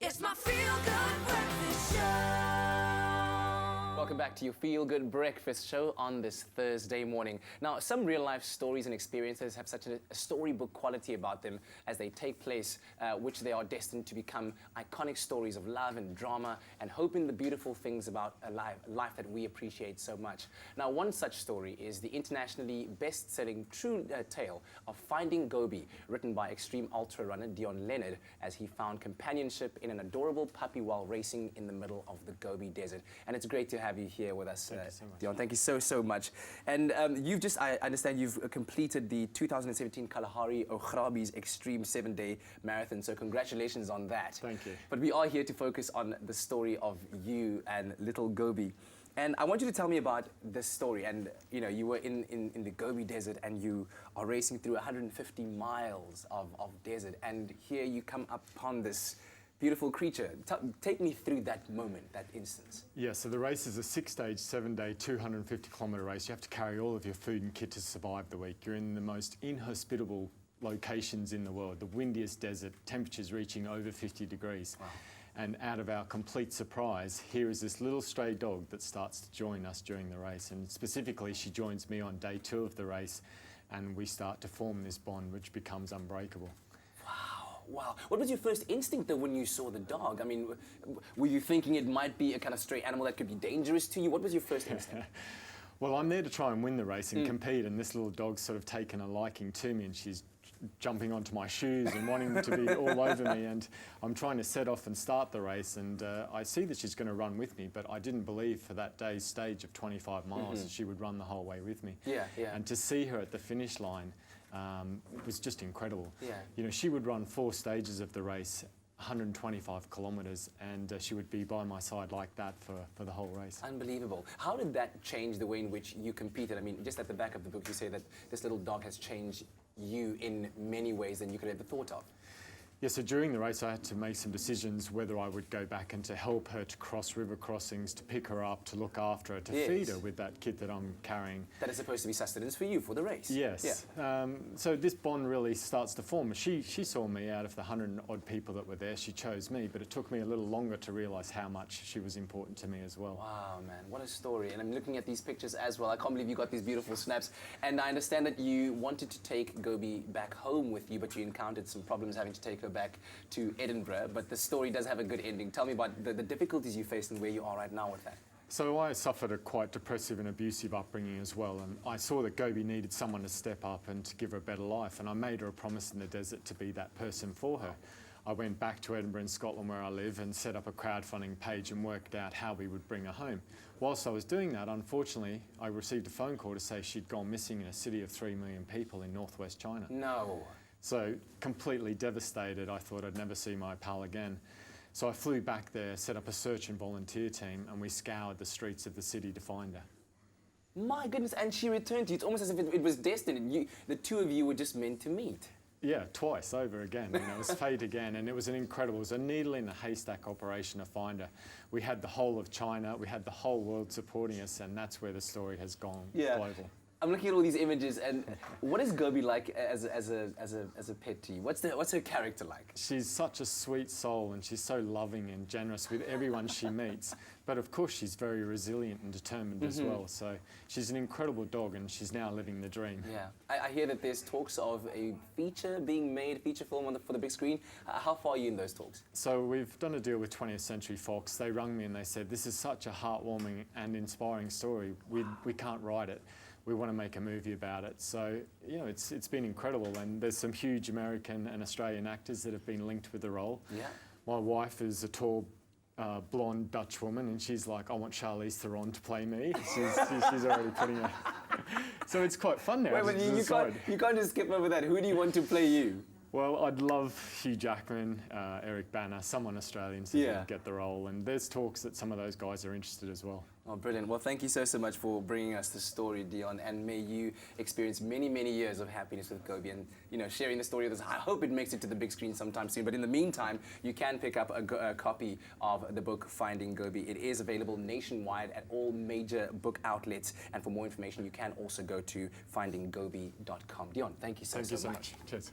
It's my feel-good breakfast show. Welcome back to your Feel Good Breakfast show on this Thursday morning. Now, some real-life stories and experiences have such a storybook quality about them as they take place, which they are destined to become iconic stories of love and drama and hope in the beautiful things about a life that we appreciate so much. Now, one such story is the internationally best-selling true tale of Finding Gobi, written by extreme ultra runner Dion Leonard, as he found companionship in an adorable puppy while racing in the middle of the Gobi Desert. And it's great to have you here with us, Thank you so much. Dion. Thank you so much. And I understand you've completed the 2017 Kalahari Ograbi's Extreme 7-day marathon, so congratulations on that. Thank you. But we are here to focus on the story of you and little Gobi. And I want you to tell me about this story. And, you know, you were in the Gobi Desert and you are racing through 150 miles of desert. And here you come upon this beautiful creature. Take me through that moment, that instance. Yeah, so the race is a 6-stage, 7-day, 250-kilometre race. You have to carry all of your food and kit to survive the week. You're in the most inhospitable locations in the world, the windiest desert, temperatures reaching over 50 degrees. Wow. And out of our complete surprise, here is this little stray dog that starts to join us during the race. And specifically, she joins me on day 2 of the race, and we start to form this bond, which becomes unbreakable. Wow. What was your first instinct, though, when you saw the dog? I mean, were you thinking it might be a kind of stray animal that could be dangerous to you? What was your first instinct? Well, I'm there to try and win the race and compete, and this little dog's sort of taken a liking to me, and she's jumping onto my shoes and wanting to be all over me, and I'm trying to set off and start the race, and I see that she's going to run with me, but I didn't believe for that day's stage of 25 miles that she would run the whole way with me. Yeah. And to see her at the finish line was just incredible. Yeah. You know, she would run 4 stages of the race, 125 kilometres, and she would be by my side like that for the whole race. Unbelievable. How did that change the way in which you competed? I mean, just at the back of the book, you say that this little dog has changed you in many ways than you could have ever thought of. Yeah, so during the race I had to make some decisions whether I would go back and to help her to cross river crossings, to pick her up, to look after her, to feed her with that kit that I'm carrying. That is supposed to be sustenance for you, for the race. Yes. Yeah. So this bond really starts to form. She saw me out of the 100-odd people that were there. She chose me, but it took me a little longer to realise how much she was important to me as well. Wow, man, what a story. And I'm looking at these pictures as well. I can't believe you got these beautiful snaps. And I understand that you wanted to take Gobi back home with you, but you encountered some problems having to take her back to Edinburgh, but the story does have a good ending. Tell me about the difficulties you faced and where you are right now with that. So I suffered a quite depressive and abusive upbringing as well, and I saw that Gobi needed someone to step up and to give her a better life, and I made her a promise in the desert to be that person for her. I went back to Edinburgh in Scotland where I live and set up a crowdfunding page and worked out how we would bring her home. Whilst I was doing that, unfortunately, I received a phone call to say she'd gone missing in a city of 3 million people in northwest China. No. So completely devastated, I thought I'd never see my pal again. So I flew back there, set up a search and volunteer team, and we scoured the streets of the city to find her. My goodness, and she returned to you. It's almost as if it was destined. The two of you were just meant to meet. Yeah, twice over again. You know, it was fate again, and it was it was a needle in a haystack operation to find her. We had the whole of China, we had the whole world supporting us, and that's where the story has gone global. I'm looking at all these images, and what is Gobi like as a pet to you? What's her character like? She's such a sweet soul, and she's so loving and generous with everyone she meets. But of course, she's very resilient and determined as well. So she's an incredible dog, and she's now living the dream. Yeah, I hear that there's talks of a feature being made, feature film for the big screen. How far are you in those talks? So we've done a deal with 20th Century Fox. They rung me and they said, "This is such a heartwarming and inspiring story. We can't write it. We want to make a movie about it." So, you know, it's been incredible, and there's some huge American and Australian actors that have been linked with the role. Yeah. My wife is a tall, blonde Dutch woman, and she's like, "I want Charlize Theron to play me." She's already putting her... So it's quite fun now. Wait, but you can't just skip over that. Who do you want to play you? Well, I'd love Hugh Jackman, Eric Bana, someone Australian to get the role, and there's talks that some of those guys are interested as well. Oh, brilliant. Well, thank you so much for bringing us the story, Dion, and may you experience many, many years of happiness with Gobi and, you know, sharing the story of this. I hope it makes it to the big screen sometime soon, but in the meantime, you can pick up a copy of the book Finding Gobi. It is available nationwide at all major book outlets, and for more information, you can also go to findinggobi.com. Dion, thank you so much. Cheers.